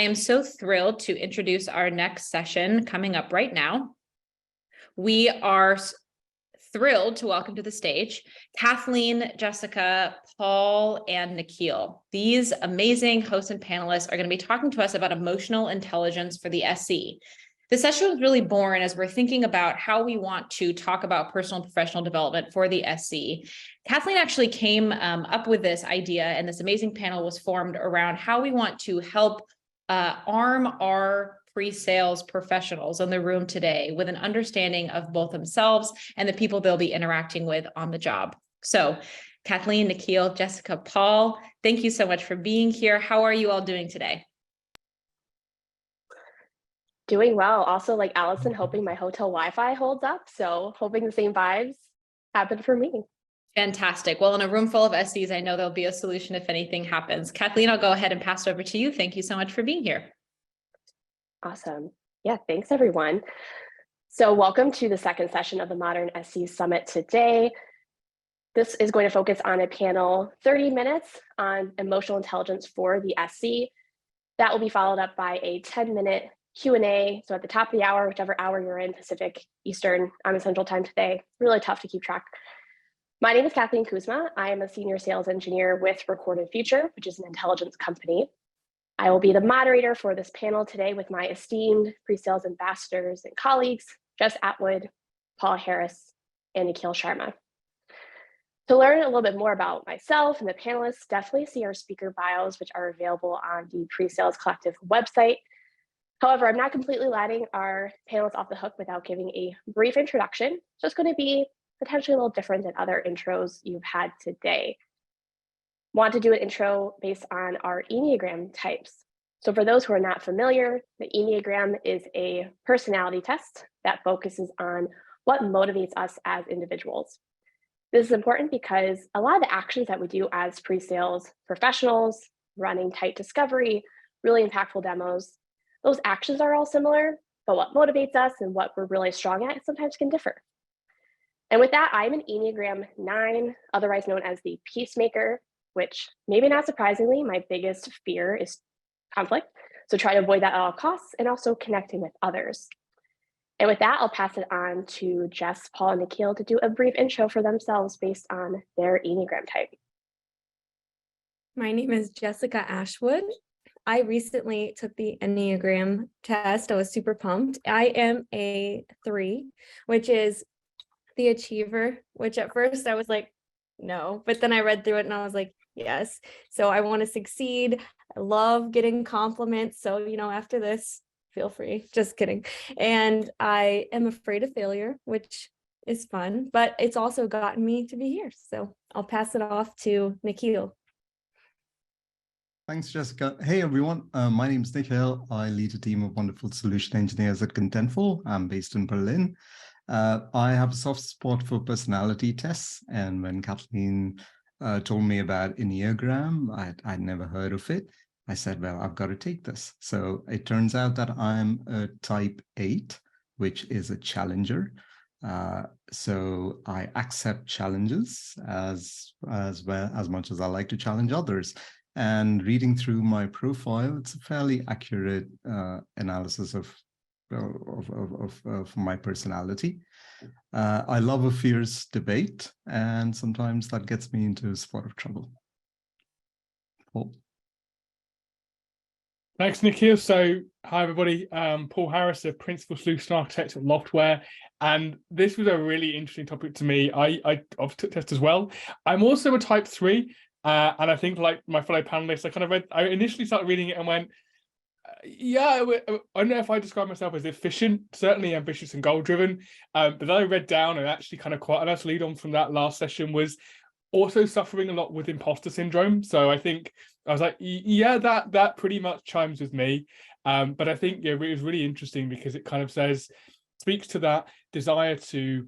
am so thrilled to introduce our next session coming up right now. We are thrilled to welcome to the stage Kathleen, Jessica, Paul, and Nikhil. These amazing hosts and panelists are going to be talking to us about emotional intelligence for the SE. The session was really born as we're thinking about how we want to talk about personal and professional development for the SE. Kathleen actually came up with this idea, and this amazing panel was formed around how we want to help arm our pre-sales professionals in the room today with an understanding of both themselves and the people they'll be interacting with on the job. So Kathleen, Nikhil, Jessica, Paul, thank you so much for being here. How are you all doing today? Doing well. Also, like Allison, hoping my hotel Wi-Fi holds up. So hoping the same vibes happen for me. Fantastic. Well, in a room full of SEs, I know there'll be a solution if anything happens. Kathleen, I'll go ahead and pass it over to you. Thank you so much for being here. Awesome. Yeah, thanks everyone. So welcome to the second session of the Modern SE Summit today. This is going to focus on a panel, 30 minutes on emotional intelligence for the SE. That will be followed up by a 10-minute Q&A. So at the top of the hour, whichever hour you're in, Pacific, Eastern, I'm in Central Time today. Really tough to keep track. My name is Kathleen Kuzma. I am a senior sales engineer with Recorded Future, which is an intelligence company. I will be the moderator for this panel today with my esteemed pre-sales ambassadors and colleagues, Jess Atwood, Paul Harris, and Nikhil Sharma. To learn a little bit more about myself and the panelists, definitely see our speaker bios, which are available on the Pre-Sales Collective website. However, I'm not completely letting our panelists off the hook without giving a brief introduction. So it's going to be potentially a little different than other intros you've had today. Want to do an intro based on our Enneagram types. So for those who are not familiar, the Enneagram is a personality test that focuses on what motivates us as individuals. This is important because a lot of the actions that we do as pre-sales professionals, running tight discovery, really impactful demos, those actions are all similar, but what motivates us and what we're really strong at sometimes can differ. And with that, I'm an Enneagram 9, otherwise known as the peacemaker, which maybe not surprisingly, my biggest fear is conflict. So try to avoid that at all costs and also connecting with others. And with that, I'll pass it on to Jess, Paul, and Nikhil to do a brief intro for themselves based on their Enneagram type. My name is Jessica Ashwood. I recently took the Enneagram test. I was super pumped. I am a 3, which is the achiever, which at first I was like, no, but then I read through it and I was like, yes. So I want to succeed. I love getting compliments. So, after this, feel free. Just kidding. And I am afraid of failure, which is fun, but it's also gotten me to be here. So I'll pass it off to Nikhil. Thanks, Jessica. Hey, everyone. My name is Nikhil. I lead a team of wonderful solution engineers at Contentful. I'm based in Berlin. I have a soft spot for personality tests. And when Kathleen told me about Enneagram, I'd never heard of it. I said, well, I've got to take this. So it turns out that I'm a type 8, which is a challenger. So I accept challenges as much as I like to challenge others. And reading through my profile, it's a fairly accurate analysis of my personality. I love a fierce debate, and sometimes that gets me into a spot of trouble. Paul. Thanks, Nikhil. So, hi everybody. Paul Harris, a principal solution architect at Loftware, and this was a really interesting topic to me. I took test as well. I'm also a type 3, and I think like my fellow panelists, I initially started reading it and went, yeah, I don't know if I describe myself as efficient, certainly ambitious and goal-driven, but then I read down and actually kind of quite a nice lead on from that last session was also suffering a lot with imposter syndrome. So I think I was like, yeah, that pretty much chimes with me. But I think it was really interesting because it kind of speaks to that desire to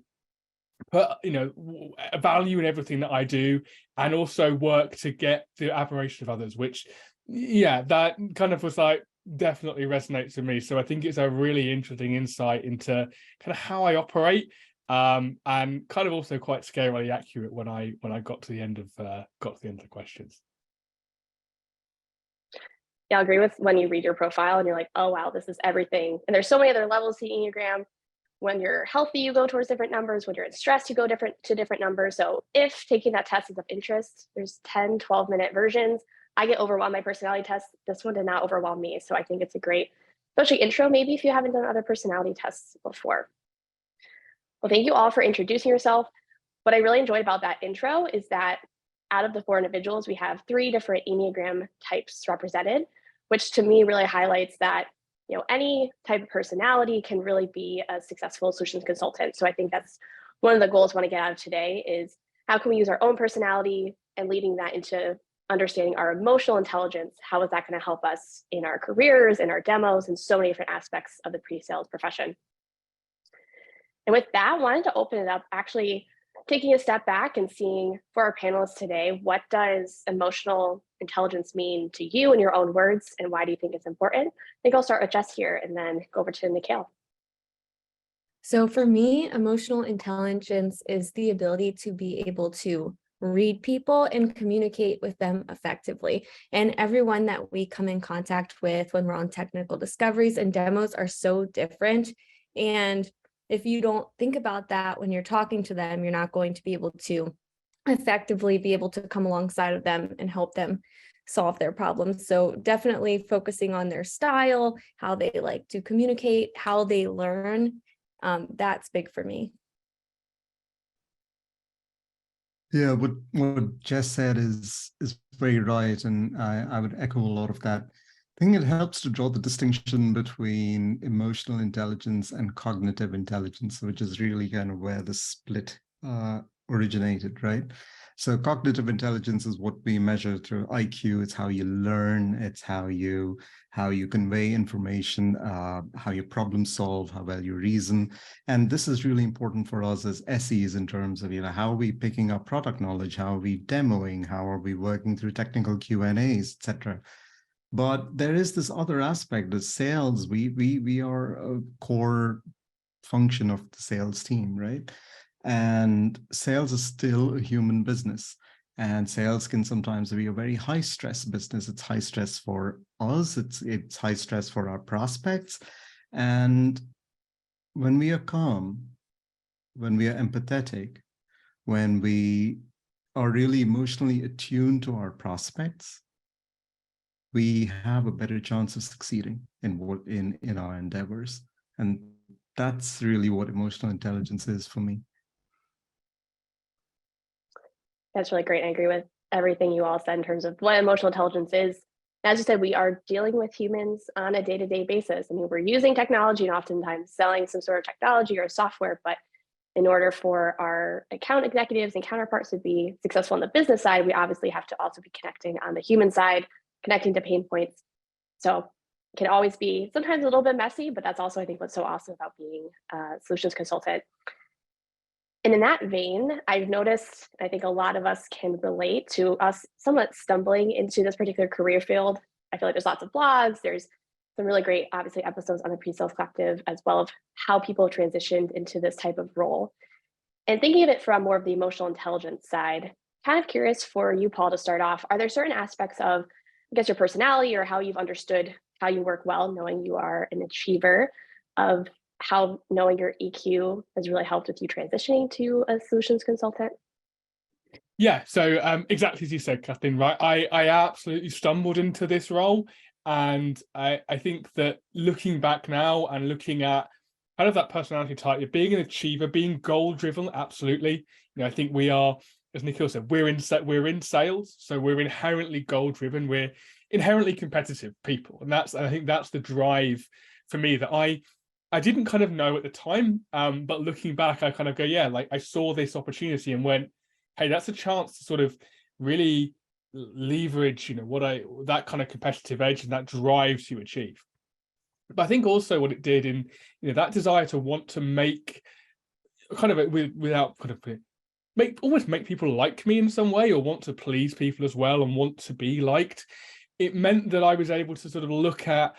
put a value in everything that I do and also work to get the admiration of others, which that kind of was like definitely resonates with me. So I think it's a really interesting insight into kind of how I operate, and kind of also quite scarily accurate when I got to the end of the questions. Yeah, I'll agree with when you read your profile and you're like, oh, wow, this is everything. And there's so many other levels to the Enneagram. When you're healthy, you go towards different numbers. When you're in stress, you go to different numbers. So if taking that test is of interest, there's 10, 12-minute versions. I get overwhelmed by personality tests. This one did not overwhelm me. So I think it's a great, especially intro, maybe if you haven't done other personality tests before. Well, thank you all for introducing yourself. What I really enjoyed about that intro is that out of the 4 individuals, we have 3 different Enneagram types represented, which to me really highlights that any type of personality can really be a successful solutions consultant. So I think that's one of the goals I want to get out of today is how can we use our own personality and leading that into understanding our emotional intelligence? How is that going to help us in our careers, in our demos, and so many different aspects of the pre-sales profession? And with that, I wanted to open it up, actually taking a step back and seeing for our panelists today, what does emotional intelligence mean to you in your own words, and why do you think it's important? I think I'll start with Jess here and then go over to Nikhil. So for me, emotional intelligence is the ability to be able to read people and communicate with them effectively. And everyone that we come in contact with when we're on technical discoveries and demos are so different. And if you don't think about that when you're talking to them, you're not going to be able to effectively be able to come alongside of them and help them solve their problems. So definitely focusing on their style, how they like to communicate, how they learn. That's big for me. Yeah, what Jess said is very right, and I would echo a lot of that. I think it helps to draw the distinction between emotional intelligence and cognitive intelligence, which is really kind of where the split originated, right? So cognitive intelligence is what we measure through IQ. It's how you learn. It's how you convey information, how you problem solve, how well you reason. And this is really important for us as SEs in terms of, how are we picking up product knowledge? How are we demoing? How are we working through technical Q&As, etc. But there is this other aspect of sales. We are a core function of the sales team, right? And sales is still a human business. And sales can sometimes be a very high stress business. It's high stress for us. It's high stress for our prospects. And when we are calm, when we are empathetic, when we are really emotionally attuned to our prospects, we have a better chance of succeeding in our endeavors. And that's really what emotional intelligence is for me. That's really great. I agree with everything you all said in terms of what emotional intelligence is. As you said, we are dealing with humans on a day-to-day basis. I mean, we're using technology and oftentimes selling some sort of technology or software, but in order for our account executives and counterparts to be successful on the business side, we obviously have to also be connecting on the human side, connecting to pain points. So it can always be sometimes a little bit messy, but that's also, I think, what's so awesome about being a solutions consultant. And in that vein, I've noticed, I think a lot of us can relate to us somewhat stumbling into this particular career field. I feel like there's lots of blogs, there's some really great, obviously, episodes on the Pre-Sales Collective, as well as how people transitioned into this type of role. And thinking of it from more of the emotional intelligence side, kind of curious for you, Paul, to start off, are there certain aspects of, I guess, your personality or how you've understood how you work well, knowing you are an achiever, of how knowing your EQ has really helped with you transitioning to a solutions consultant? Yeah, so exactly as you said, Kathleen, right? I absolutely stumbled into this role. And I think that looking back now and looking at kind of that personality type, being an achiever, being goal-driven, absolutely. I think we are, as Nikhil said, we're in sales, so we're inherently goal-driven. We're inherently competitive people, and I think that's the drive for me that I didn't kind of know at the time, but looking back, I kind of go, yeah, like I saw this opportunity and went, hey, that's a chance to sort of really leverage, that kind of competitive edge and that drive to achieve. But I think also what it did in, that desire to want to make kind of without kind of almost make people like me in some way, or want to please people as well and want to be liked. It meant that I was able to sort of look at,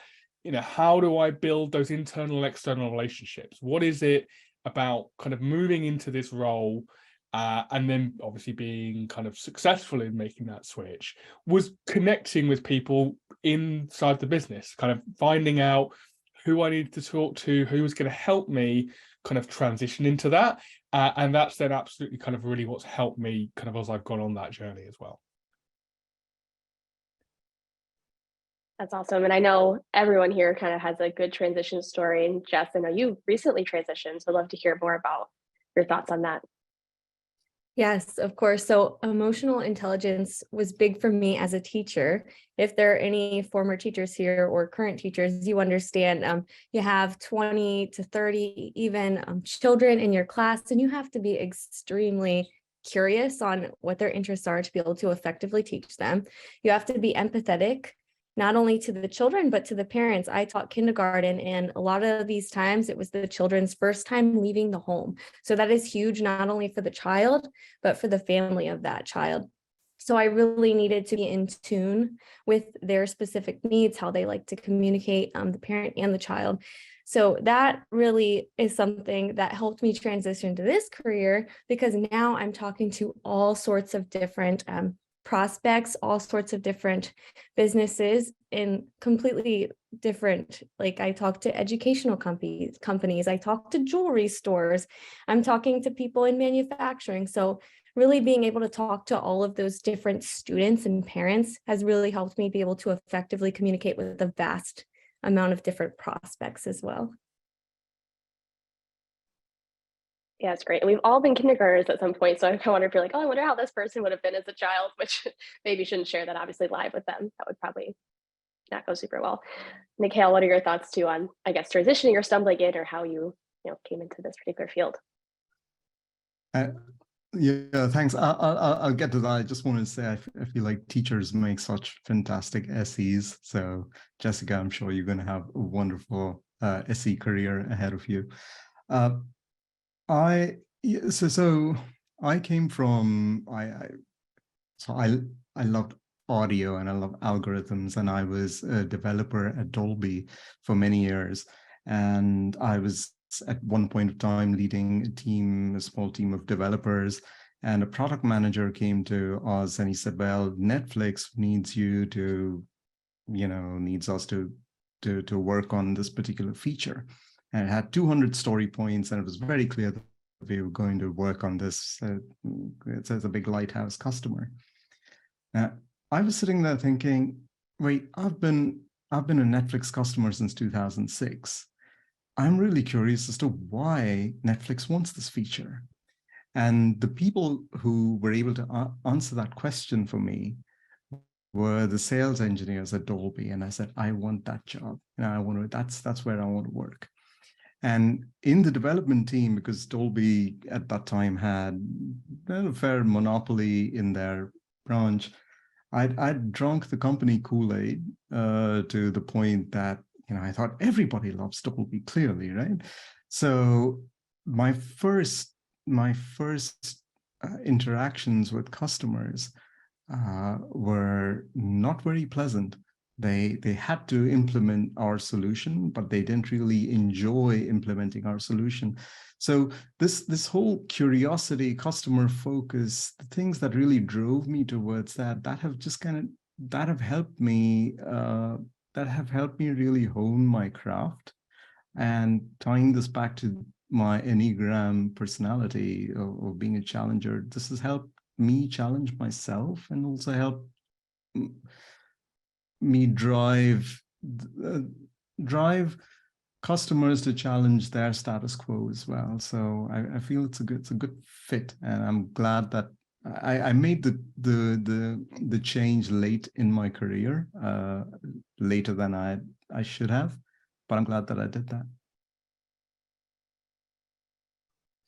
how do I build those internal and external relationships? What is it about kind of moving into this role and then obviously being kind of successful in making that switch, was connecting with people inside the business, kind of finding out who I needed to talk to, who was going to help me kind of transition into that. And that's then absolutely kind of really what's helped me kind of as I've gone on that journey as well. That's awesome. And I know everyone here kind of has a good transition story. And Jess, I know you recently transitioned, so I'd love to hear more about your thoughts on that. Yes, of course. So emotional intelligence was big for me as a teacher. If there are any former teachers here or current teachers, you understand you have 20 to 30 even children in your class, and you have to be extremely curious on what their interests are to be able to effectively teach them. You have to be empathetic, not only to the children, but to the parents. I taught kindergarten, and a lot of these times it was the children's first time leaving the home. So that is huge, not only for the child, but for the family of that child. So I really needed to be in tune with their specific needs, how they like to communicate, the parent and the child. So that really is something that helped me transition to this career, because now I'm talking to all sorts of different prospects, all sorts of different businesses in completely different, like I talk to educational companies, I talk to jewelry stores, I'm talking to people in manufacturing. So really being able to talk to all of those different students and parents has really helped me be able to effectively communicate with a vast amount of different prospects as well. Yeah, it's great. And we've all been kindergartners at some point. So I wonder if you're like, oh, I wonder how this person would have been as a child, which maybe shouldn't share that obviously live with them. That would probably not go super well. Mikhail, what are your thoughts too on, I guess, transitioning or stumbling in, or how you came into this particular field? Yeah, thanks. I'll get to that. I just wanted to say I feel like teachers make such fantastic SEs. So Jessica, I'm sure you're going to have a wonderful SE career ahead of you. I came from I loved audio and I love algorithms, and I was a developer at Dolby for many years, and I was at one point of time leading a small team of developers, and a product manager came to us and he said, well, Netflix needs us to work on this particular feature. And it had 200 story points, and it was very clear that we were going to work on this. It's a big lighthouse customer. I was sitting there thinking, wait, I've been a Netflix customer since 2006. I'm really curious as to why Netflix wants this feature. And the people who were able to answer that question for me were the sales engineers at Dolby. And I said, I want that job. And that's where I want to work. And in the development team, because Dolby at that time had a fair monopoly in their branch, I'd drunk the company Kool-Aid to the point that I thought everybody loves Dolby, clearly, right? So my first interactions with customers were not very pleasant. They had to implement our solution, but they didn't really enjoy implementing our solution. So this whole curiosity, customer focus, the things that really drove me towards that have helped me really hone my craft. And tying this back to my Enneagram personality of being a challenger, this has helped me challenge myself and also helped me drive customers to challenge their status quo as well. So I feel it's a good fit, and I'm glad that I made the change late in my career, later than I should have, but I'm glad that I did that.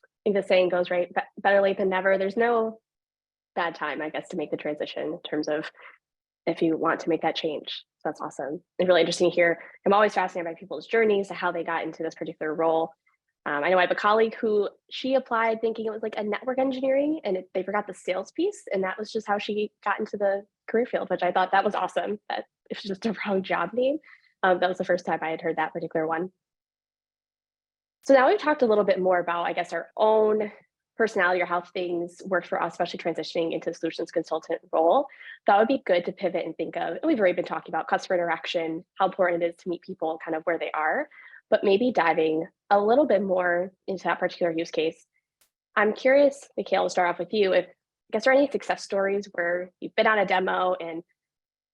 I think the saying goes, right, better late than never. There's no bad time, I guess, to make the transition in terms of if you want to make that change. So that's awesome. It's really interesting to hear. I'm always fascinated by people's journeys to how they got into this particular role. I know I have a colleague who she applied thinking it was like a network engineering, and they forgot the sales piece. And that was just how she got into the career field, which I thought that was awesome. That it's just a wrong job name. That was the first time I had heard that particular one. So now we've talked a little bit more about, I guess, our own personality or how things work for us, especially transitioning into the solutions consultant role, that would be good to pivot and think of, and we've already been talking about customer interaction, how important it is to meet people kind of where they are, but maybe diving a little bit more into that particular use case. I'm curious, Mikhail, to start off with you, if I guess there are any success stories where you've been on a demo and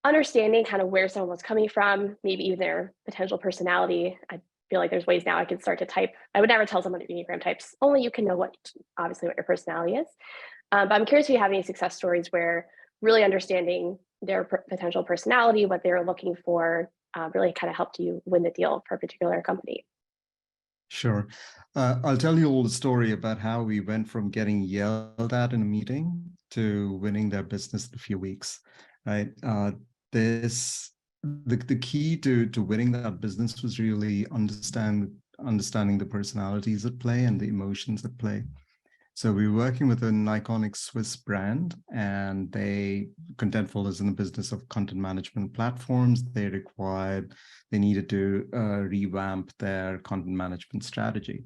understanding kind of where someone was coming from, maybe even their potential personality. I feel like there's ways now I can start to type. I would never tell someone to Enneagram types. Only you can know obviously what your personality is. But I'm curious if you have any success stories where really understanding their potential personality, what they're looking for, really kind of helped you win the deal for a particular company. Sure. I'll tell you all the story about how we went from getting yelled at in a meeting to winning their business in a few weeks, right? The key to winning that business was really understanding the personalities at play and the emotions at play. So we were working with an iconic Swiss brand, and Contentful is in the business of content management platforms. They needed to revamp their content management strategy.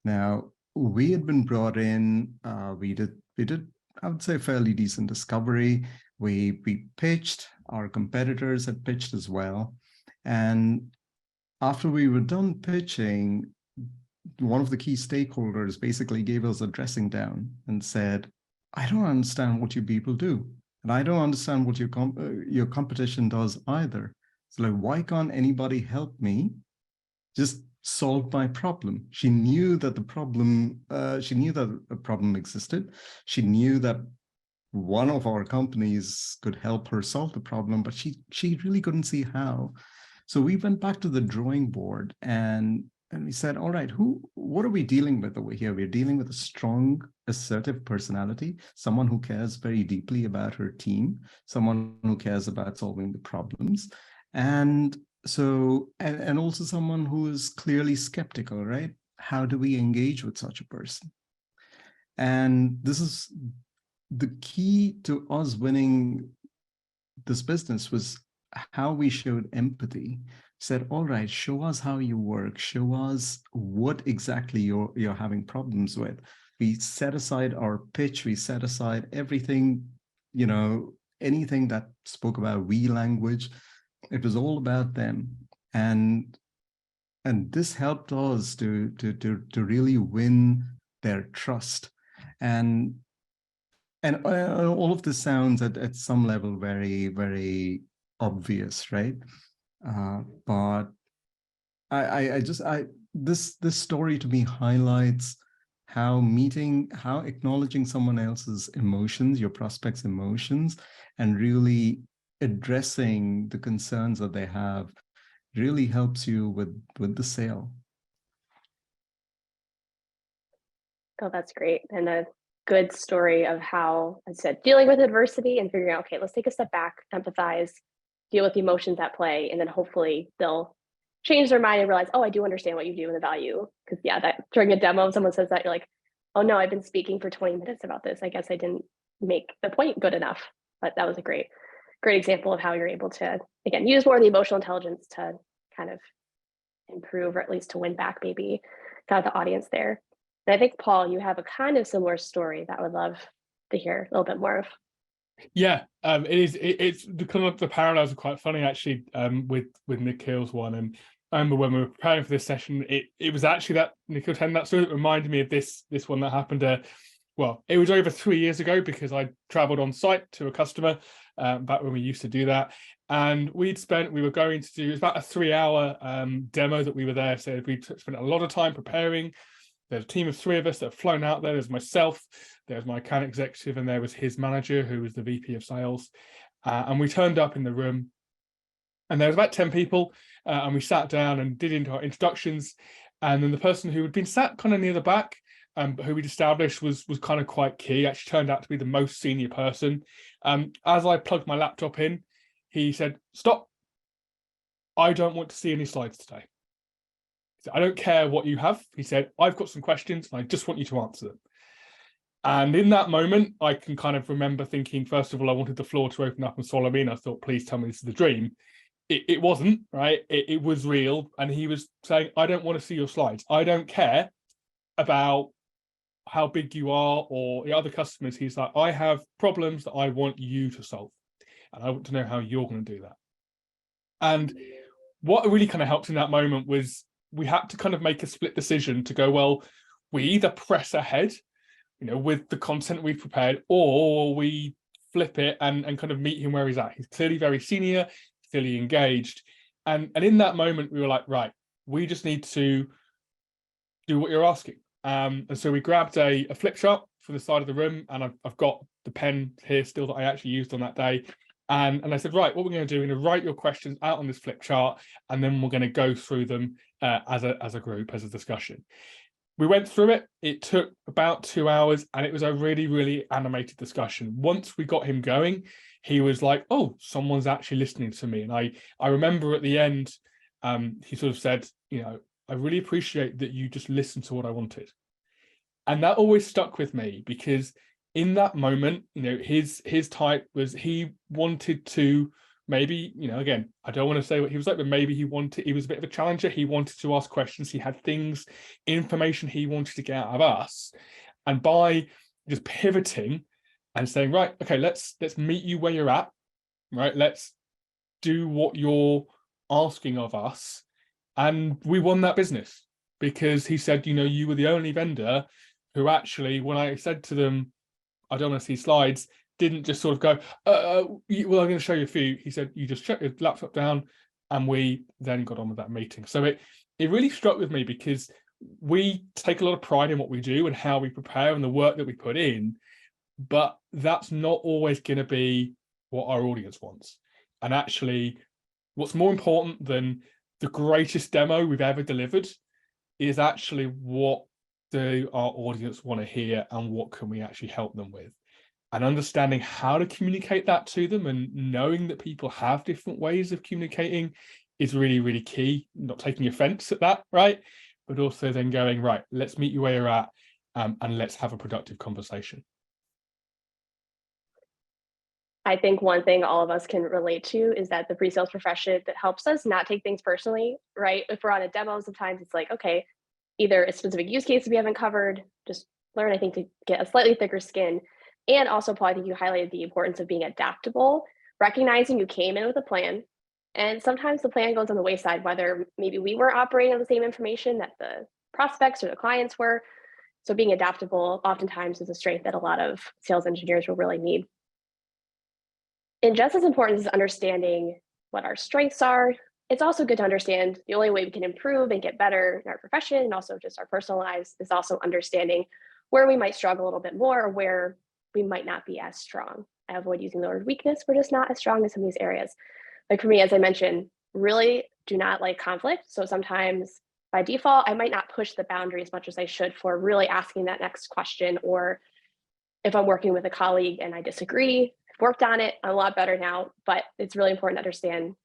Now, we had been brought in, we did, I would say, fairly decent discovery. We pitched, our competitors had pitched as well. And after we were done pitching, one of the key stakeholders basically gave us a dressing down and said, I don't understand what you people do. And I don't understand what your competition does either. So like, why can't anybody help me just solve my problem? She knew that a problem existed. She knew that one of our companies could help her solve the problem, but she really couldn't see how. So we went back to the drawing board and we said, all right, what are we dealing with over here? We're dealing with a strong, assertive personality, someone who cares very deeply about her team, someone who cares about solving the problems. And so, and also someone who is clearly skeptical, right? How do we engage with such a person? And this is the key to us winning this business, was how we showed empathy. Said, all right, show us how you work, show us what exactly you're having problems with. We set aside our pitch, we set aside everything, anything that spoke about we language. It was all about them. And this helped us to really win their trust. And all of this sounds at some level very, very obvious, right? But this story to me highlights how acknowledging someone else's emotions, your prospect's emotions, and really addressing the concerns that they have really helps you with the sale. Oh, that's great. And a good story of how, I said, dealing with adversity and figuring out, okay, let's take a step back, empathize, deal with the emotions at play, and then hopefully they'll change their mind and realize, oh, I do understand what you do and the value. Because that during a demo, if someone says that, you're like, oh no, I've been speaking for 20 minutes about this. I guess I didn't make the point good enough. But that was a great example of how you're able to, again, use more of the emotional intelligence to kind of improve, or at least to win back maybe kind of the audience there. And I think, Paul, you have a kind of similar story that I would love to hear a little bit more of. Yeah, it's the parallels are quite funny actually, with Nikhil's one. And I remember when we were preparing for this session, it was actually that Nikhil telling that story that reminded me of this one that happened. Well, it was over 3 years ago, because I traveled on site to a customer back when we used to do that. And we were going to do, it was about a 3-hour demo that we were there. So we spent a lot of time preparing. There's a team of 3 of us that have flown out there. There's myself, there's my account executive, and there was his manager, who was the VP of sales. And we turned up in the room, and there was about 10 people, and we sat down and did into our introductions. And then the person who had been sat kind of near the back, who we'd established was kind of quite key, actually turned out to be the most senior person. As I plugged my laptop in, he said, "Stop. I don't want to see any slides today. I don't care what you have." He said, "I've got some questions and I just want you to answer them." And in that moment, I can kind of remember thinking, first of all, I wanted the floor to open up and swallow me. And I thought, please tell me this is the dream. It wasn't, right? It was real. And he was saying, "I don't want to see your slides. I don't care about how big you are or the other customers. He's like, I have problems that I want you to solve, and I want to know how you're going to do that. And what really kind of helped in that moment was we had to kind of make a split decision to go, well, we either press ahead, with the content we've prepared, or we flip it and kind of meet him where he's at. He's clearly very senior, clearly engaged. And in that moment, we were like, right, we just need to do what you're asking. And so we grabbed a flip chart for the side of the room, and I've got the pen here still that I actually used on that day. And I said, right, what we're going to do, we're going to write your questions out on this flip chart, and then we're going to go through them as a group, as a discussion. We went through it. It took about 2 hours, and it was a really, really animated discussion. Once we got him going, he was like, oh, someone's actually listening to me. And I remember at the end, he sort of said, I really appreciate that you just listened to what I wanted. And that always stuck with me, because in that moment, his type was, he wanted to maybe, again, I don't want to say what he was like, but maybe he was a bit of a challenger. He wanted to ask questions. He had information he wanted to get out of us. And by just pivoting and saying, right, okay, let's meet you where you're at, right? Let's do what you're asking of us. And we won that business, because he said, you were the only vendor who actually, when I said to them, I don't want to see slides, didn't just sort of go, well, I'm going to show you a few. He said, you just shut your laptop down, and we then got on with that meeting. So it really struck with me, because we take a lot of pride in what we do and how we prepare and the work that we put in, but that's not always going to be what our audience wants. And actually, what's more important than the greatest demo we've ever delivered is actually what do our audience want to hear, and what can we actually help them with. And understanding how to communicate that to them, and knowing that people have different ways of communicating, is really, really key. Not taking offense at that, right? But also then going, right, let's meet you where you're at, and let's have a productive conversation. I think one thing all of us can relate to is that the pre-sales profession that helps us not take things personally, right? If we're on a demo, sometimes it's like, okay, either a specific use case we haven't covered, just learn, I think, to get a slightly thicker skin. And also, Paul, I think you highlighted the importance of being adaptable, recognizing you came in with a plan. And sometimes the plan goes on the wayside, whether maybe we weren't operating on the same information that the prospects or the clients were. So being adaptable oftentimes is a strength that a lot of sales engineers will really need. And just as important as understanding what our strengths are, it's also good to understand the only way we can improve and get better in our profession, and also just our personal lives, is also understanding where we might struggle a little bit more, or where we might not be as strong. I avoid using the word weakness. We're just not as strong in some of these areas. Like for me, as I mentioned, really do not like conflict. So sometimes by default, I might not push the boundary as much as I should for really asking that next question. Or if I'm working with a colleague and I disagree, I've worked on it, I'm a lot better now, but it's really important to understand,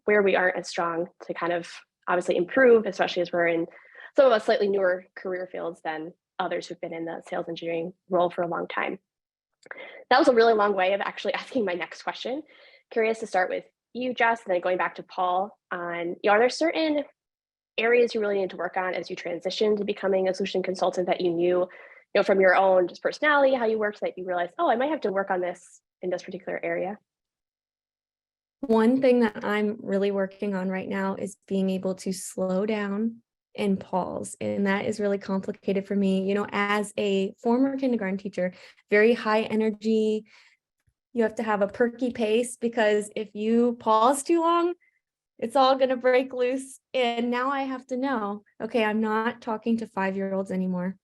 where we aren't as strong, to kind of obviously improve, especially as we're in some of us slightly newer career fields than others who've been in the sales engineering role for a long time. That was a really long way of actually asking my next question. Curious to start with you, Jess, and then going back to Paul on, are there certain areas you really need to work on as you transition to becoming a solution consultant that you knew, from your own just personality, how you worked, that you realized, oh, I might have to work on this in this particular area? One thing that I'm really working on right now is being able to slow down and pause. And that is really complicated for me. As a former kindergarten teacher, very high energy, you have to have a perky pace, because if you pause too long, it's all going to break loose. And now I have to know, okay, I'm not talking to 5-year-olds anymore.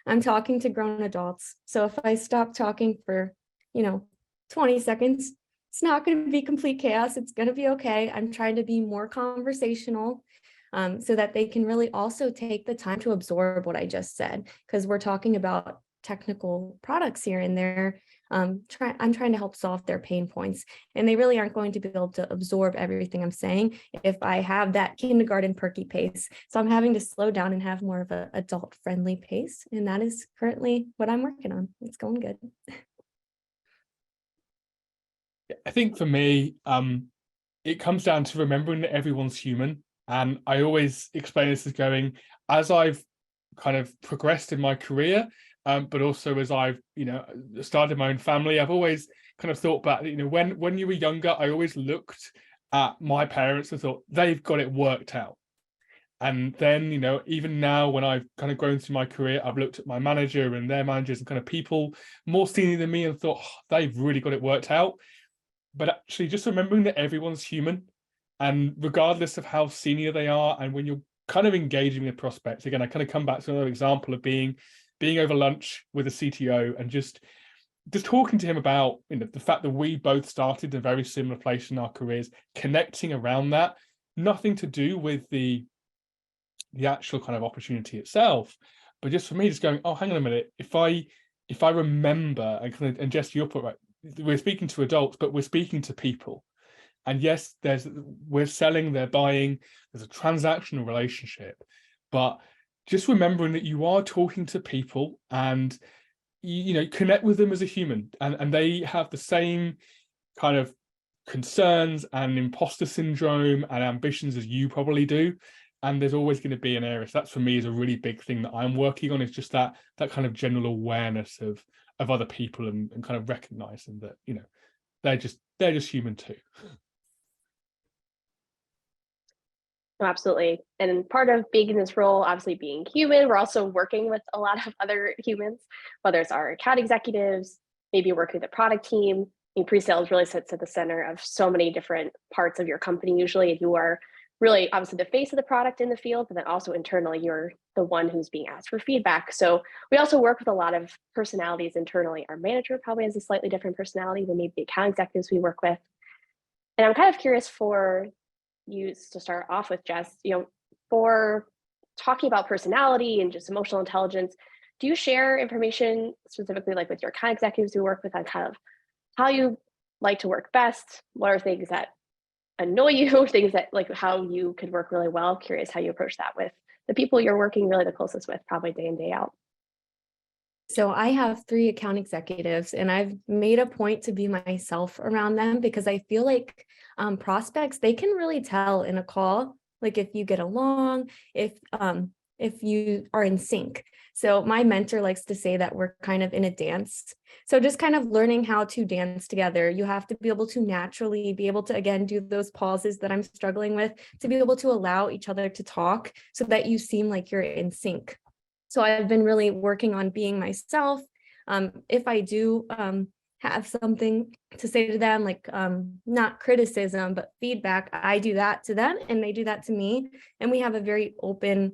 I'm talking to grown adults. So if I stop talking for, 20 seconds, it's not going to be complete chaos. It's going to be okay. I'm trying to be more conversational, so that they can really also take the time to absorb what I just said, because we're talking about technical products here, and I'm trying to help solve their pain points, and they really aren't going to be able to absorb everything I'm saying if I have that kindergarten perky pace. So I'm having to slow down and have more of an adult friendly pace, and that is currently what I'm working on. It's going good. I think for me, it comes down to remembering that everyone's human. And I always explain this as going, as I've kind of progressed in my career, but also as I've, started my own family, I've always kind of thought back, when you were younger, I always looked at my parents and thought they've got it worked out. And then, even now when I've kind of grown through my career, I've looked at my manager and their managers and kind of people more senior than me and thought, they've really got it worked out. But actually just remembering that everyone's human, and regardless of how senior they are, and when you're kind of engaging with prospects, again, I kind of come back to another example of being over lunch with a CTO and just talking to him about, the fact that we both started in a very similar place in our careers, connecting around that, nothing to do with the actual kind of opportunity itself, but just for me, just going, oh, hang on a minute, if I remember, and Jess, your point, right, we're speaking to adults, but we're speaking to people, and yes, we're selling, they're buying, there's a transactional relationship, but just remembering that you are talking to people, and connect with them as a human, and they have the same kind of concerns and imposter syndrome and ambitions as you probably do. And there's always going to be an area. So that's, for me, is a really big thing that I'm working on, is just that kind of general awareness of other people, and kind of recognizing that, they're just human too. Oh, absolutely. And part of being in this role, obviously being human, we're also working with a lot of other humans, whether it's our account executives, maybe working with the product team. Pre-sales really sits at the center of so many different parts of your company. Usually you are really obviously the face of the product in the field, but then also internally, you're the one who's being asked for feedback. So we also work with a lot of personalities internally. Our manager probably has a slightly different personality than maybe the account executives we work with. And I'm kind of curious for you to start off with, Jess, for talking about personality and just emotional intelligence, do you share information specifically like with your account executives you work with on kind of how you like to work best? What are things that annoy you, things that like how you could work really well? Curious how you approach that with the people you're working really the closest with, probably day in, day out. So I have 3 account executives, and I've made a point to be myself around them, because I feel like prospects, they can really tell in a call, like if you get along, if you are in sync. So my mentor likes to say that we're kind of in a dance. So just kind of learning how to dance together. You have to be able to naturally be able to, again, do those pauses that I'm struggling with, to be able to allow each other to talk so that you seem like you're in sync. So I've been really working on being myself. If I do have something to say to them, like not criticism, but feedback, I do that to them and they do that to me. And we have a very open,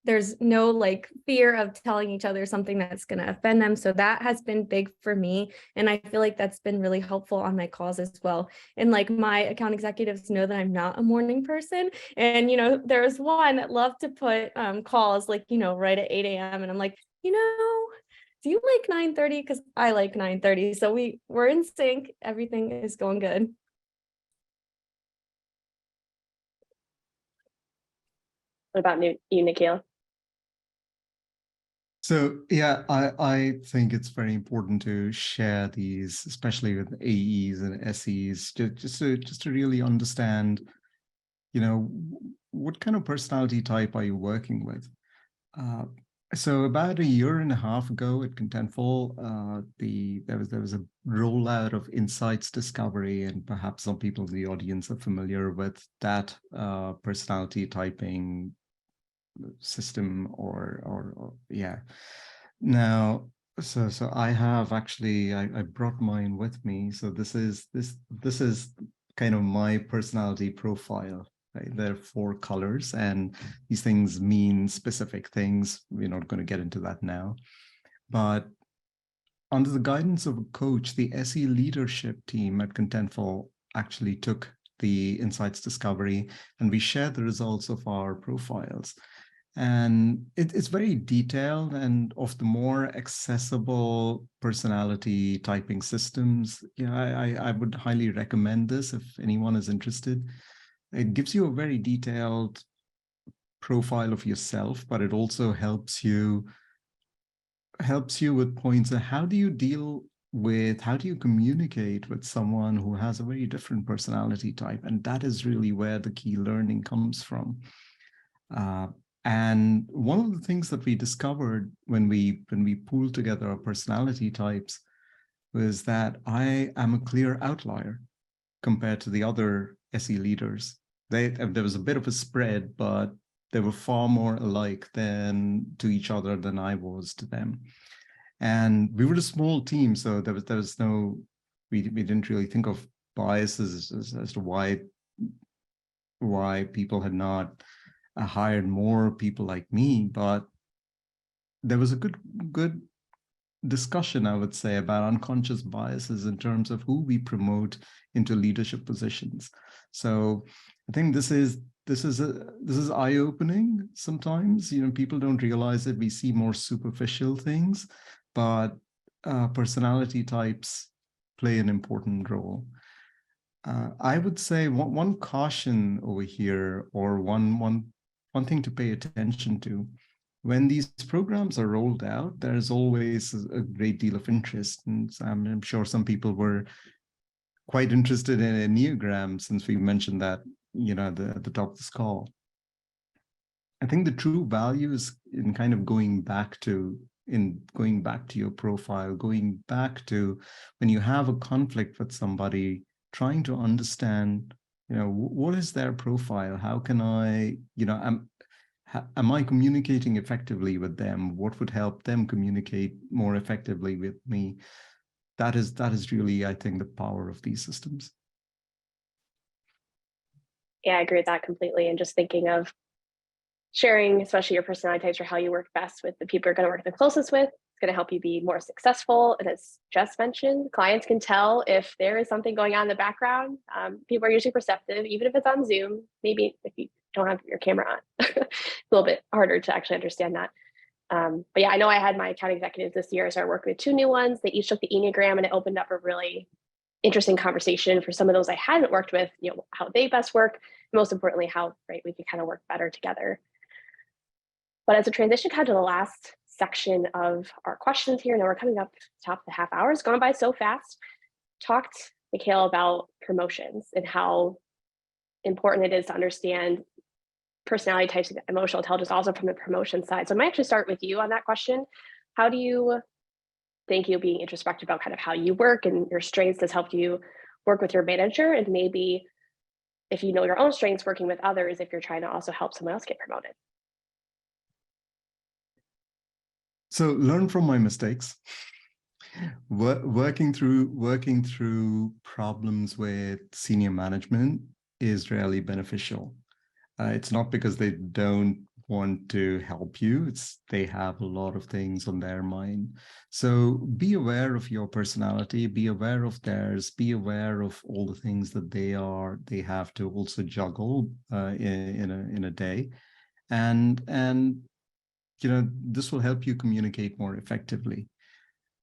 there's no like fear of telling each other something that's going to offend them. So that has been big for me. And I feel like that's been really helpful on my calls as well. And like my account executives know that I'm not a morning person. And, there's one that loved to put calls like, right at 8 a.m. And I'm like, do you like 9:30? Because I like 9:30. So we're in sync. Everything is going good. What about you, Nikhil? So yeah, I think it's very important to share these, especially with AEs and SEs, just to really understand, what kind of personality type are you working with? So about a year and a half ago at Contentful, there was a rollout of insights discovery, and perhaps some people in the audience are familiar with that personality typing system or yeah. Now, so I have actually I brought mine with me. So this is kind of my personality profile. Right? There are 4 colors, and these things mean specific things. We're not going to get into that now. But under the guidance of a coach, the SE leadership team at Contentful actually took the insights discovery, and we shared the results of our profiles. And it's very detailed and of the more accessible personality typing systems. I would highly recommend this if anyone is interested. It gives you a very detailed profile of yourself, but it also helps you with points of how do you communicate with someone who has a very different personality type. And that is really where the key learning comes from. And one of the things that we discovered when we pooled together our personality types was that I am a clear outlier compared to the other SE leaders. There was a bit of a spread, but they were far more alike to each other than I was to them. And we were a small team, so there was no, we didn't really think of biases as to why people had not hired more people like me, but there was a good discussion, I would say, about unconscious biases in terms of who we promote into leadership positions. So I think this is eye-opening sometimes. People don't realize it. We see more superficial things, but personality types play an important role. I would say one caution over here, or one thing to pay attention to. When these programs are rolled out, there's always a great deal of interest. And I'm sure some people were quite interested in Enneagram, since we mentioned that, at the top of this call. I think the true value is in kind of going back to your profile, going back to when you have a conflict with somebody, trying to understand, what is their profile? How can I, am I communicating effectively with them? What would help them communicate more effectively with me? That is really, I think, the power of these systems. Yeah, I agree with that completely. And just thinking of sharing, especially your personality types, or how you work best with the people you're going to work the closest with, it's going to help you be more successful. And as Jess mentioned, clients can tell if there is something going on in the background. People are usually perceptive, even if it's on Zoom. Maybe if you don't have your camera on, it's a little bit harder to actually understand that. But yeah, I know I had my account executives this year, so I worked with 2 new ones. They each took the Enneagram, and it opened up a really interesting conversation for some of those I hadn't worked with, how they best work, and most importantly, how we can kind of work better together. But as a transition kind of to the last section of our questions here, now we're coming up to the top of the half hour. It's gone by so fast. Talked, Mikhail, about promotions and how important it is to understand personality types and emotional intelligence also from the promotion side. So I might actually start with you on that question. How do you think being introspective about kind of how you work and your strengths has helped you work with your manager? And maybe if you know your own strengths, working with others, if you're trying to also help someone else get promoted. So learn from my mistakes. Working through problems with senior management is really beneficial. It's not because they don't want to help you. They have a lot of things on their mind. So be aware of your personality, be aware of theirs, be aware of all the things that they have to also juggle in a day. And this will help you communicate more effectively.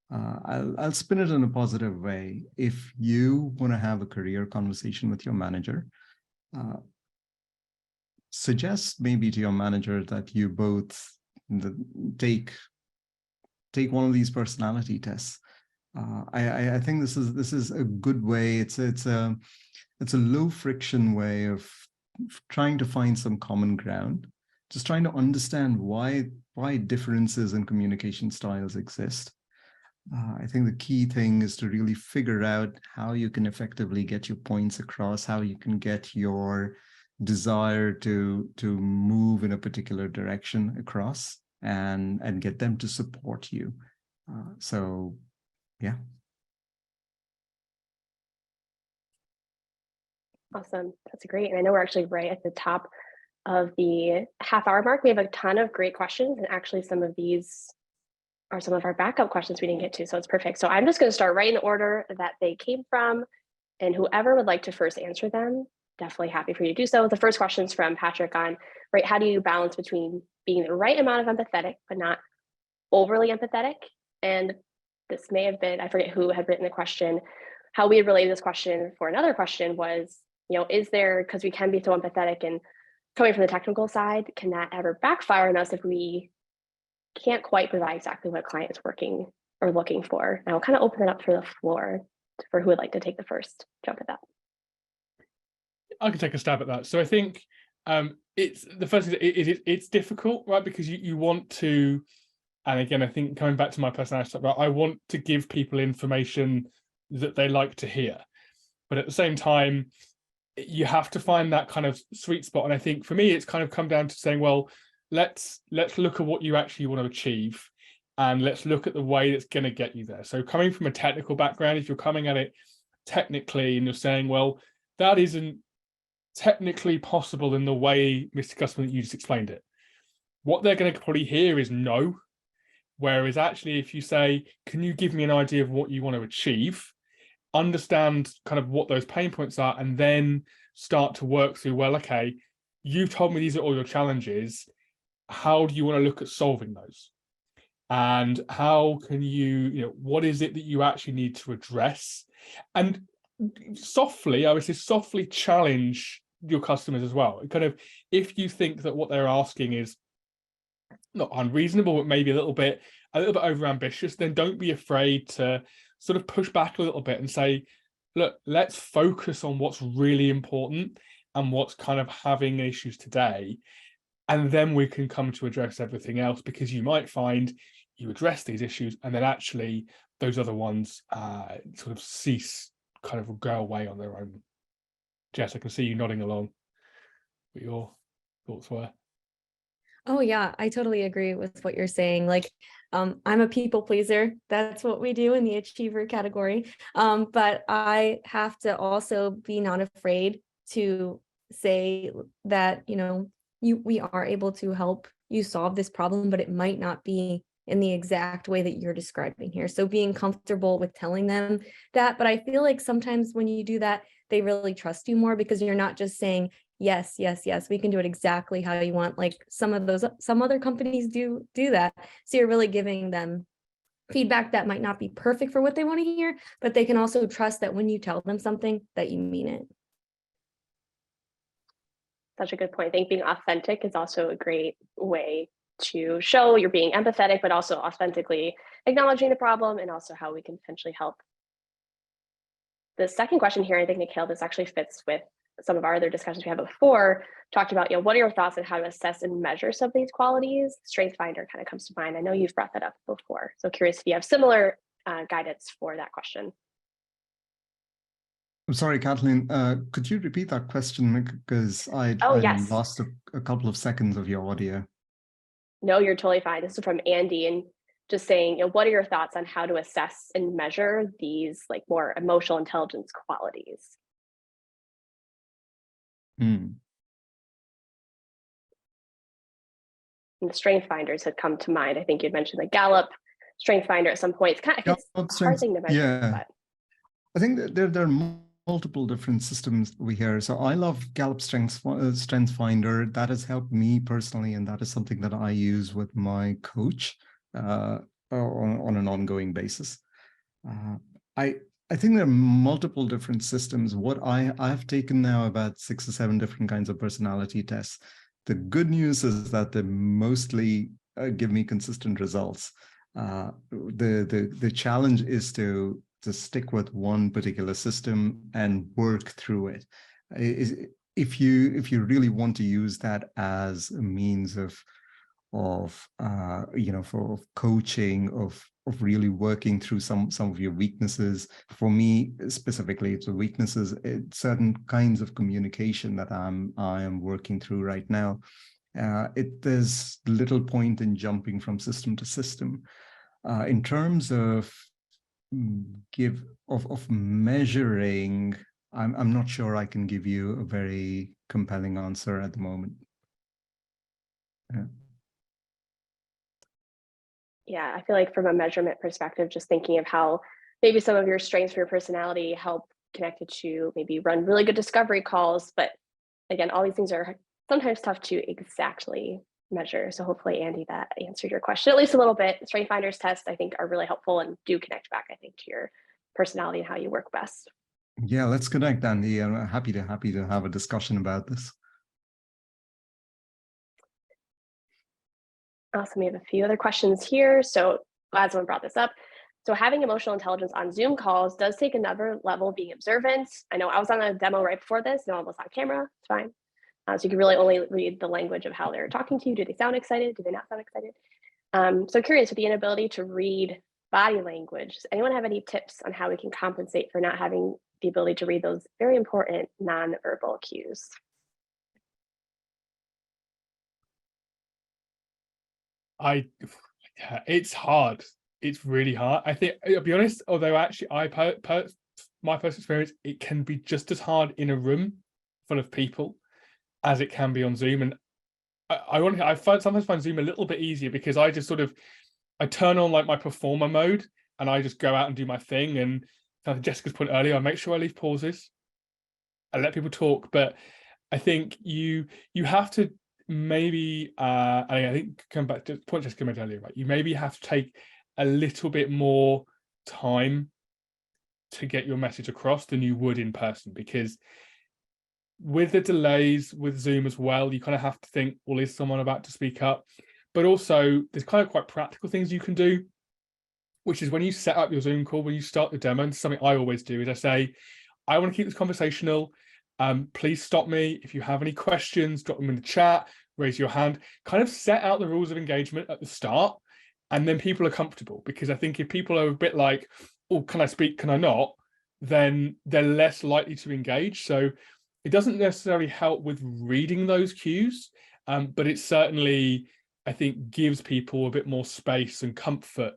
I'll spin it in a positive way. If you want to have a career conversation with your manager, suggest maybe to your manager that you both take one of these personality tests. I think this is a good way. It's a low friction way of trying to find some common ground. Just trying to understand why differences in communication styles exist. I think the key thing is to really figure out how you can effectively get your points across, how you can get your desire to move in a particular direction across, and get them to support you. So, yeah. Awesome. That's great. And I know we're actually right at the top of the half-hour mark. We have a ton of great questions, and actually some of these are some of our backup questions we didn't get to, so it's perfect. So I'm just going to start right in the order that they came from, and whoever would like to first answer them, definitely happy for you to do so. The first question is from Patrick on, how do you balance between being the right amount of empathetic, but not overly empathetic? And this may have been, I forget who had written the question, how we had related this question for another question was, is there, because we can be so empathetic and coming from the technical side, can that ever backfire on us if we can't quite provide exactly what a client is working or looking for? And I'll kind of open it up for the floor for who would like to take the first jump at that. I can take a stab at that. So I think It's the first thing, it's difficult, right? Because you want to, and again, I think coming back to my personality stuff, right, I want to give people information that they like to hear. But at the same time, you have to find that kind of sweet spot. And I think for me, it's kind of come down to saying, well, let's look at what you actually want to achieve, and let's look at the way that's going to get you there. So coming from a technical background, if you're coming at it technically and you're saying, well, that isn't technically possible in the way, Mr. Customer, that you just explained it, what they're going to probably hear is no. Whereas actually, if you say, can you give me an idea of what you want to achieve, understand kind of what those pain points are, and then start to work through, well, okay, you've told me these are all your challenges. How do you want to look at solving those? And how can you what is it that you actually need to address? And softly, I would say softly challenge your customers as well. Kind of, if you think that what they're asking is not unreasonable, but maybe a little bit over ambitious, then don't be afraid to sort of push back a little bit and say, look, let's focus on what's really important and what's kind of having issues today. And then we can come to address everything else, because you might find you address these issues and then actually those other ones sort of cease, kind of go away on their own. Jess, I can see you nodding along. What your thoughts were? Oh yeah, I totally agree with what you're saying. Like, I'm a people pleaser. That's what we do in the achiever category. But I have to also be not afraid to say that, we are able to help you solve this problem, but it might not be in the exact way that you're describing here. So being comfortable with telling them that, but I feel like sometimes when you do that, they really trust you more, because you're not just saying, yes, we can do it exactly how you want. Like some other companies do that. So you're really giving them feedback that might not be perfect for what they want to hear, but they can also trust that when you tell them something, that you mean it. Such a good point. I think being authentic is also a great way to show you're being empathetic, but also authentically acknowledging the problem and also how we can potentially help. The second question here, I think, Nikhil, this actually fits with some of our other discussions we had before, talked about, what are your thoughts on how to assess and measure some of these qualities? Strength Finder kind of comes to mind. I know you've brought that up before. So curious if you have similar guidance for that question. I'm sorry, Kathleen, could you repeat that question? Because I Yes. lost a couple of seconds of your audio. No, you're totally fine. This is from Andy, and just saying, what are your thoughts on how to assess and measure these like more emotional intelligence qualities? And the Strength Finders had come to mind. I think you'd mentioned the Gallup Strength Finder at some point. It's a hard thing to measure. Yeah, but I think that there are multiple different systems we hear. So I love Gallup Strength Finder. That has helped me personally, and that is something that I use with my coach on an ongoing basis. I think there are multiple different systems. What I've taken now about 6 or 7 different kinds of personality tests. The good news is that they mostly give me consistent results. The challenge is to stick with one particular system and work through it. If you really want to use that as a means of for coaching, of really working through some of your weaknesses. For me specifically, it's the weaknesses, it's certain kinds of communication that I am working through right now. There's little point in jumping from system to system. In terms of measuring, I'm not sure I can give you a very compelling answer at the moment. Yeah, I feel like from a measurement perspective, just thinking of how maybe some of your strengths for your personality help connected to maybe run really good discovery calls. But again, all these things are sometimes tough to exactly measure. So hopefully, Andy, that answered your question at least a little bit. Strength Finders tests, I think, are really helpful and do connect back, I think, to your personality and how you work best. Yeah, let's connect, Andy. I'm happy to have a discussion about this. Awesome. We have a few other questions here. So glad someone brought this up. So having emotional intelligence on Zoom calls does take another level of being observant. I know I was on a demo right before this. No one was on camera. It's fine. So you can really only read the language of how they're talking to you. Do they sound excited? Do they not sound excited? So curious, with the inability to read body language, does anyone have any tips on how we can compensate for not having the ability to read those very important non-verbal cues? It's hard. It's really hard. I think, I'll be honest, although actually my personal experience, it can be just as hard in a room full of people as it can be on Zoom. And I sometimes find Zoom a little bit easier because I just I turn on like my performer mode and I just go out and do my thing. And to Jessica's point earlier, I make sure I leave pauses. I let people talk, but I think you have to maybe I think come back to the point Jessica made earlier, right? You maybe have to take a little bit more time to get your message across than you would in person, because with the delays with Zoom as well, you kind of have to think, well, is someone about to speak up? But also there's kind of quite practical things you can do, which is when you set up your Zoom call, when you start the demo, and something I always do is I say, I want to keep this conversational. Please stop me. If you have any questions, drop them in the chat, raise your hand, kind of set out the rules of engagement at the start. And then people are comfortable, because I think if people are a bit like, oh, can I speak? Can I not? Then they're less likely to engage. So it doesn't necessarily help with reading those cues, but it certainly, I think, gives people a bit more space and comfort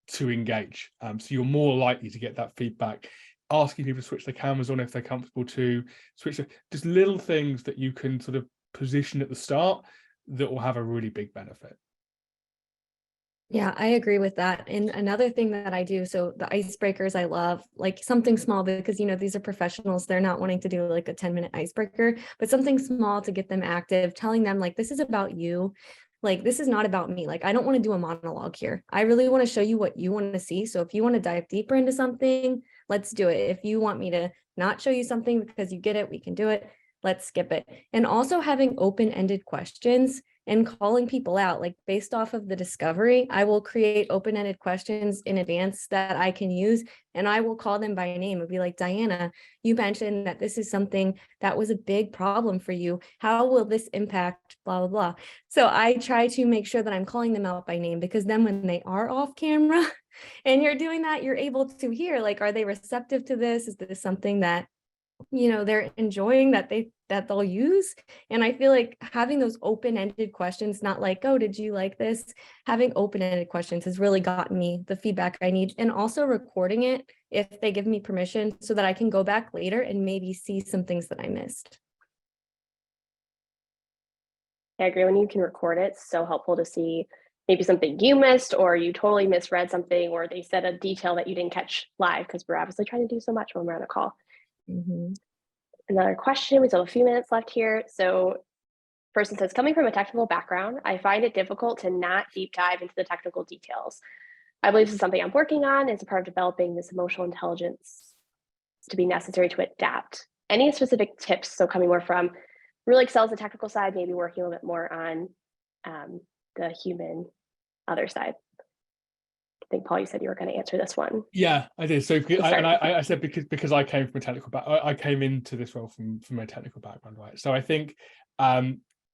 to engage. So you're more likely to get that feedback. Asking people to switch their cameras on if they're comfortable to switch, just little things that you can sort of position at the start that will have a really big benefit. Yeah, I agree with that. And another thing that I do, so the icebreakers, I love like something small, because, you know, these are professionals. They're not wanting to do like a 10-minute icebreaker, but something small to get them active, telling them like, this is about you. Like, this is not about me. Like, I don't want to do a monologue here. I really want to show you what you want to see. So if you want to dive deeper into something, let's do it. If you want me to not show you something because you get it, we can do it. Let's skip it. And also having open-ended questions and calling people out, like based off of the discovery, I will create open-ended questions in advance that I can use, and I will call them by name and be like, Diana, you mentioned that this is something that was a big problem for you. How will this impact blah, blah, blah. So I try to make sure that I'm calling them out by name, because then when they are off camera and you're doing that, you're able to hear, like, are they receptive to this? Is this something that, you know, they're enjoying, that they'll use? And I feel like having those open-ended questions, not like, oh, did you like this? Having open-ended questions has really gotten me the feedback I need, and also recording it if they give me permission, so that I can go back later and maybe see some things that I missed. I agree. When you can record it, it's so helpful to see maybe something you missed, or you totally misread something, or they said a detail that you didn't catch live, because we're obviously trying to do so much when we're on a call. Mm-hmm. Another question, we still have a few minutes left here. So person says, coming from a technical background, I find it difficult to not deep dive into the technical details. I believe this is something I'm working on. It's a part of developing this emotional intelligence to be necessary to adapt. Any specific tips? So coming more from really excels the technical side, maybe working a little bit more on the human other side. I think, Paul, you said you were going to answer this one. Yeah, I did. So I said because I came from a technical background, I came into this role from a technical background, right? So I think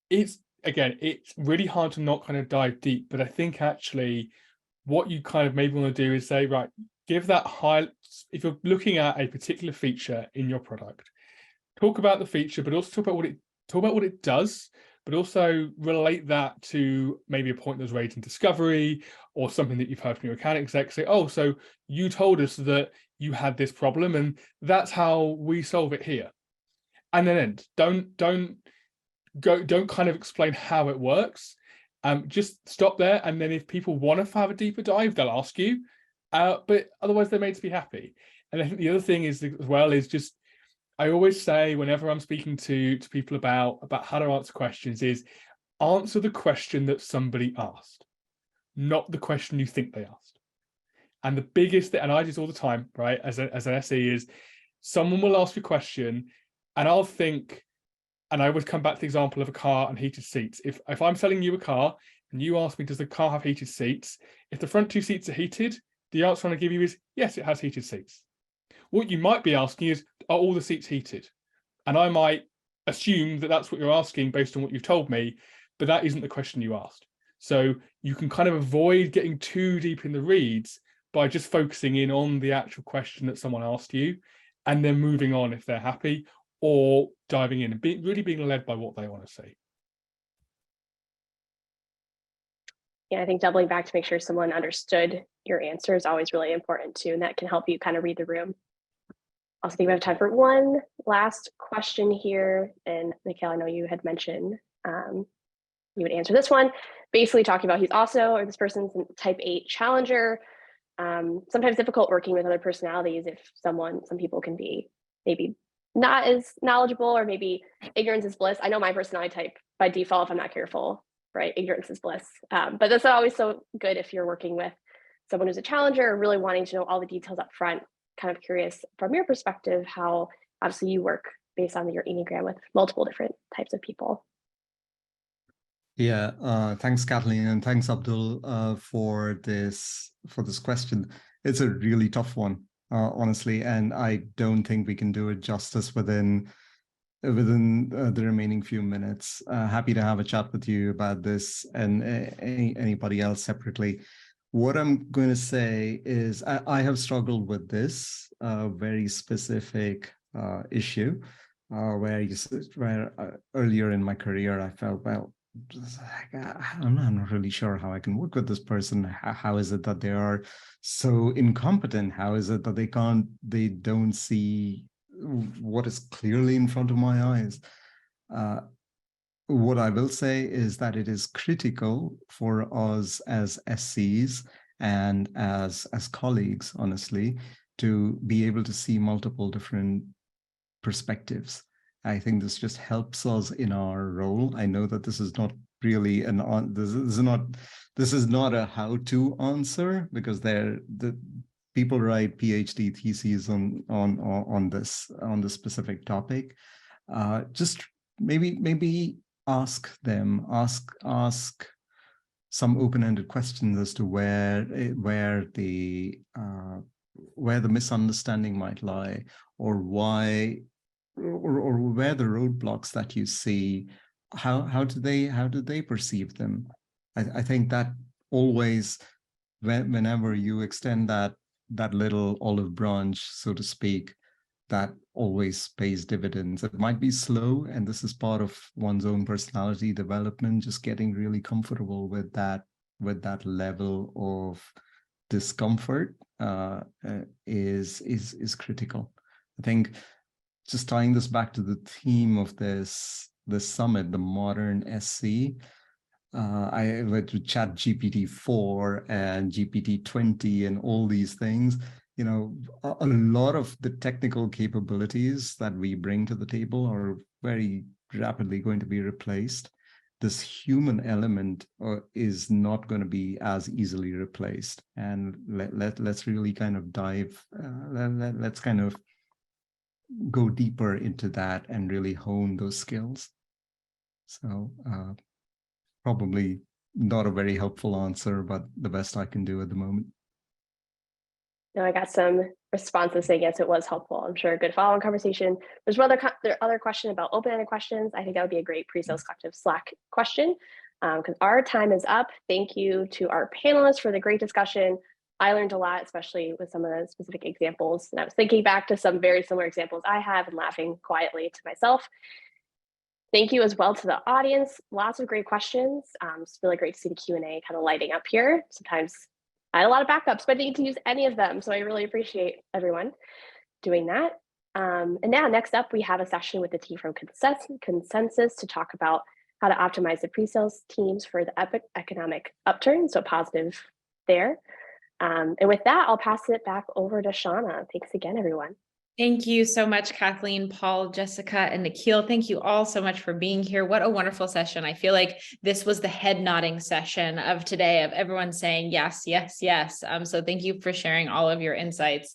it's really hard to not kind of dive deep, but I think actually what you kind of maybe want to do is say, right, give that high, if you're looking at a particular feature in your product, talk about the feature, but also talk about what it does, but also relate that to maybe a point that was raised in discovery, or something that you've heard from your account exec. Say, oh, so you told us that you had this problem, and that's how we solve it here. And then end. Don't kind of explain how it works. Just stop there. And then if people want to have a deeper dive, they'll ask you. But otherwise, they're made to be happy. And I think the other thing is as well is just, I always say whenever I'm speaking to people about how to answer questions, is answer the question that somebody asked, not the question you think they asked. And the biggest thing, and I do this all the time, right, as an SE, is someone will ask you a question and I'll think, and I would come back to the example of a car and heated seats. If I'm selling you a car and you ask me, does the car have heated seats? If the front two seats are heated, the answer I'm going to give you is, yes, it has heated seats. What you might be asking is, are all the seats heated? And I might assume that that's what you're asking based on what you've told me, but that isn't the question you asked. So you can kind of avoid getting too deep in the reads by just focusing in on the actual question that someone asked you, and then moving on if they're happy, or diving in and really being led by what they want to say. Yeah, I think doubling back to make sure someone understood your answer is always really important too, and that can help you kind of read the room. Also think we have time for one last question here. And Mikhail, I know you had mentioned you would answer this one, basically talking about he's also, or this person's a type 8 challenger. Sometimes difficult working with other personalities if some people can be maybe not as knowledgeable, or maybe ignorance is bliss. I know my personality type by default, if I'm not careful, right? Ignorance is bliss. But that's not always so good if you're working with someone who's a challenger or really wanting to know all the details up front. Kind of curious from your perspective, how obviously you work based on your Enneagram with multiple different types of people. Yeah, thanks, Kathleen, and thanks, Abdul, for this question. It's a really tough one, honestly, and I don't think we can do it justice within the remaining few minutes. Happy to have a chat with you about this and anybody else separately. What I'm going to say is I have struggled with this very specific issue where earlier in my career I felt, well, I'm not really sure how I can work with this person. How is it that they are so incompetent? How is it that they don't see what is clearly in front of my eyes? What I will say is that it is critical for us as SCs and as colleagues, honestly, to be able to see multiple different perspectives. I think this just helps us in our role. I know that this is not really this is not a how-to answer, because the people write PhD theses on this specific topic. Just maybe ask some open-ended questions as to where the misunderstanding might lie, or why, or where the roadblocks that you see, how do they perceive them? I think that always, whenever you extend that little olive branch, so to speak, that always pays dividends. It might be slow, and this is part of one's own personality development, just getting really comfortable with that level of discomfort is critical. I think, just tying this back to the theme of this summit, the modern SC, I went to chat GPT-4 and GPT-20 and all these things. You know, a lot of the technical capabilities that we bring to the table are very rapidly going to be replaced. This human element is not going to be as easily replaced. And let's really kind of dive, let's kind of go deeper into that and really hone those skills. So probably not a very helpful answer, but the best I can do at the moment. No, I got some responses saying yes, it was helpful. I'm sure a good follow-on conversation. There's one other question about open-ended questions. I think that would be a great PreSales Collective Slack question, because our time is up. Thank you to our panelists for the great discussion. I learned a lot, especially with some of the specific examples. And I was thinking back to some very similar examples I have and laughing quietly to myself. Thank you as well to the audience. Lots of great questions. It's really great to see the Q&A kind of lighting up here. Sometimes I had a lot of backups, but I didn't get to use any of them. So I really appreciate everyone doing that. And now next up, we have a session with the team from Consensus to talk about how to optimize the pre-sales teams for the economic upturn. So positive there. And with that, I'll pass it back over to Shauna. Thanks again, everyone. Thank you so much, Kathleen, Paul, Jessica, and Nikhil. Thank you all so much for being here. What a wonderful session. I feel like this was the head nodding session of today, of everyone saying yes, yes, yes. So thank you for sharing all of your insights.